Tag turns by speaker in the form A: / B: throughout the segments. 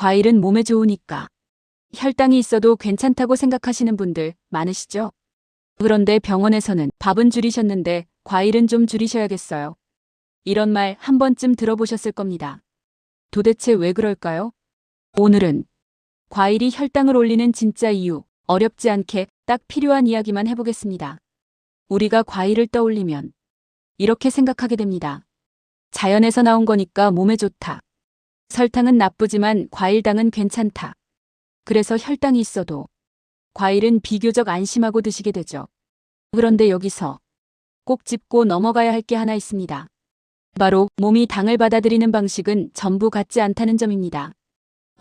A: 과일은 몸에 좋으니까. 혈당이 있어도 괜찮다고 생각하시는 분들 많으시죠? 그런데 병원에서는 밥은 줄이셨는데 과일은 좀 줄이셔야겠어요. 이런 말 한 번쯤 들어보셨을 겁니다. 도대체 왜 그럴까요? 오늘은 과일이 혈당을 올리는 진짜 이유, 어렵지 않게 딱 필요한 이야기만 해보겠습니다. 우리가 과일을 떠올리면 이렇게 생각하게 됩니다. 자연에서 나온 거니까 몸에 좋다. 설탕은 나쁘지만 과일당은 괜찮다. 그래서 혈당이 있어도 과일은 비교적 안심하고 드시게 되죠. 그런데 여기서 꼭 짚고 넘어가야 할 게 하나 있습니다. 바로 몸이 당을 받아들이는 방식은 전부 같지 않다는 점입니다.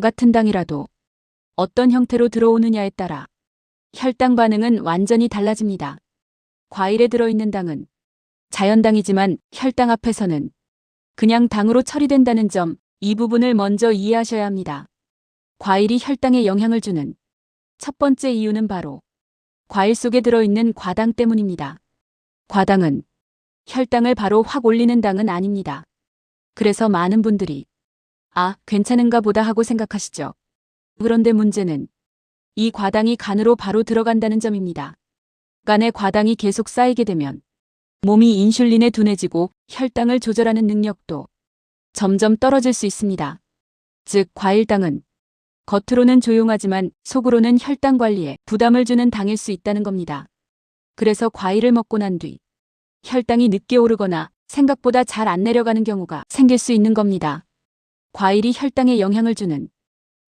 A: 같은 당이라도 어떤 형태로 들어오느냐에 따라 혈당 반응은 완전히 달라집니다. 과일에 들어있는 당은 자연당이지만 혈당 앞에서는 그냥 당으로 처리된다는 점, 이 부분을 먼저 이해하셔야 합니다. 과일이 혈당에 영향을 주는 첫 번째 이유는 바로 과일 속에 들어있는 과당 때문입니다. 과당은 혈당을 바로 확 올리는 당은 아닙니다. 그래서 많은 분들이 괜찮은가 보다 하고 생각하시죠. 그런데 문제는 이 과당이 간으로 바로 들어간다는 점입니다. 간에 과당이 계속 쌓이게 되면 몸이 인슐린에 둔해지고 혈당을 조절하는 능력도 점점 떨어질 수 있습니다. 즉, 과일당은 겉으로는 조용하지만 속으로는 혈당 관리에 부담을 주는 당일 수 있다는 겁니다. 그래서 과일을 먹고 난 뒤 혈당이 늦게 오르거나 생각보다 잘 안 내려가는 경우가 생길 수 있는 겁니다. 과일이 혈당에 영향을 주는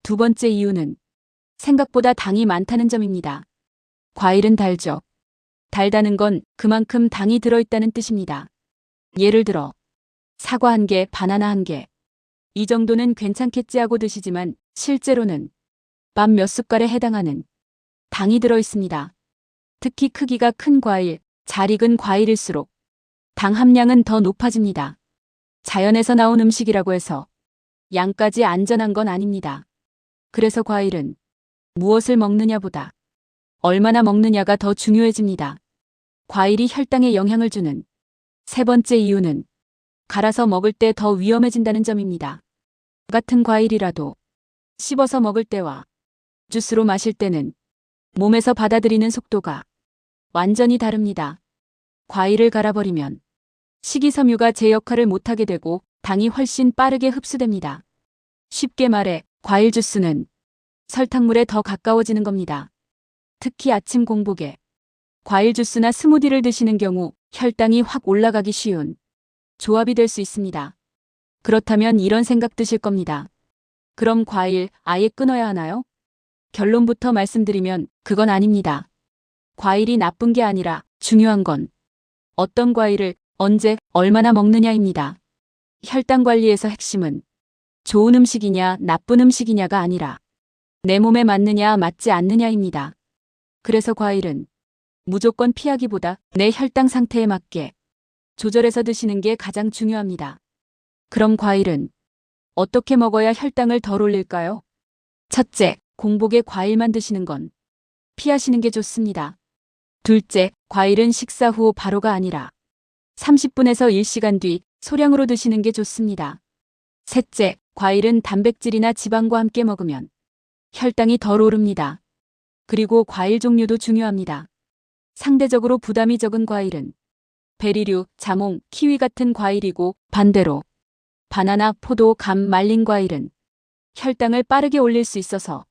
A: 두 번째 이유는 생각보다 당이 많다는 점입니다. 과일은 달죠. 달다는 건 그만큼 당이 들어있다는 뜻입니다. 예를 들어 사과 1개, 바나나 1개. 이 정도는 괜찮겠지 하고 드시지만 실제로는 밥 몇 숟갈에 해당하는 당이 들어있습니다. 특히 크기가 큰 과일, 잘 익은 과일일수록 당 함량은 더 높아집니다. 자연에서 나온 음식이라고 해서 양까지 안전한 건 아닙니다. 그래서 과일은 무엇을 먹느냐보다 얼마나 먹느냐가 더 중요해집니다. 과일이 혈당에 영향을 주는 세 번째 이유는 갈아서 먹을 때 더 위험해진다는 점입니다. 같은 과일이라도 씹어서 먹을 때와 주스로 마실 때는 몸에서 받아들이는 속도가 완전히 다릅니다. 과일을 갈아버리면 식이섬유가 제 역할을 못하게 되고 당이 훨씬 빠르게 흡수됩니다. 쉽게 말해 과일 주스는 설탕물에 더 가까워지는 겁니다. 특히 아침 공복에 과일 주스나 스무디를 드시는 경우 혈당이 확 올라가기 쉬운 조합이 될 수 있습니다. 그렇다면 이런 생각 드실 겁니다. 그럼 과일 아예 끊어야 하나요? 결론부터 말씀드리면 그건 아닙니다. 과일이 나쁜 게 아니라 중요한 건 어떤 과일을 언제 얼마나 먹느냐입니다. 혈당 관리에서 핵심은 좋은 음식이냐 나쁜 음식이냐가 아니라 내 몸에 맞느냐 맞지 않느냐입니다. 그래서 과일은 무조건 피하기보다 내 혈당 상태에 맞게 조절해서 드시는 게 가장 중요합니다. 그럼 과일은 어떻게 먹어야 혈당을 덜 올릴까요? 첫째, 공복에 과일만 드시는 건 피하시는 게 좋습니다. 둘째, 과일은 식사 후 바로가 아니라 30분에서 1시간 뒤 소량으로 드시는 게 좋습니다. 셋째, 과일은 단백질이나 지방과 함께 먹으면 혈당이 덜 오릅니다. 그리고 과일 종류도 중요합니다. 상대적으로 부담이 적은 과일은 베리류, 자몽, 키위 같은 과일이고 반대로 바나나, 포도, 감, 말린 과일은 혈당을 빠르게 올릴 수 있어서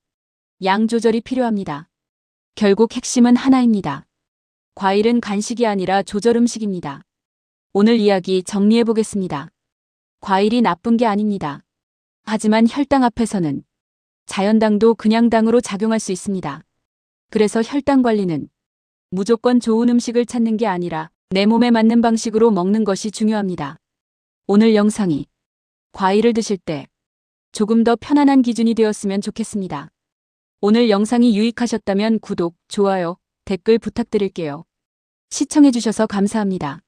A: 양 조절이 필요합니다. 결국 핵심은 하나입니다. 과일은 간식이 아니라 조절 음식입니다. 오늘 이야기 정리해 보겠습니다. 과일이 나쁜 게 아닙니다. 하지만 혈당 앞에서는 자연당도 그냥 당으로 작용할 수 있습니다. 그래서 혈당 관리는 무조건 좋은 음식을 찾는 게 아니라 내 몸에 맞는 방식으로 먹는 것이 중요합니다. 오늘 영상이 과일을 드실 때 조금 더 편안한 기준이 되었으면 좋겠습니다. 오늘 영상이 유익하셨다면 구독, 좋아요, 댓글 부탁드릴게요. 시청해주셔서 감사합니다.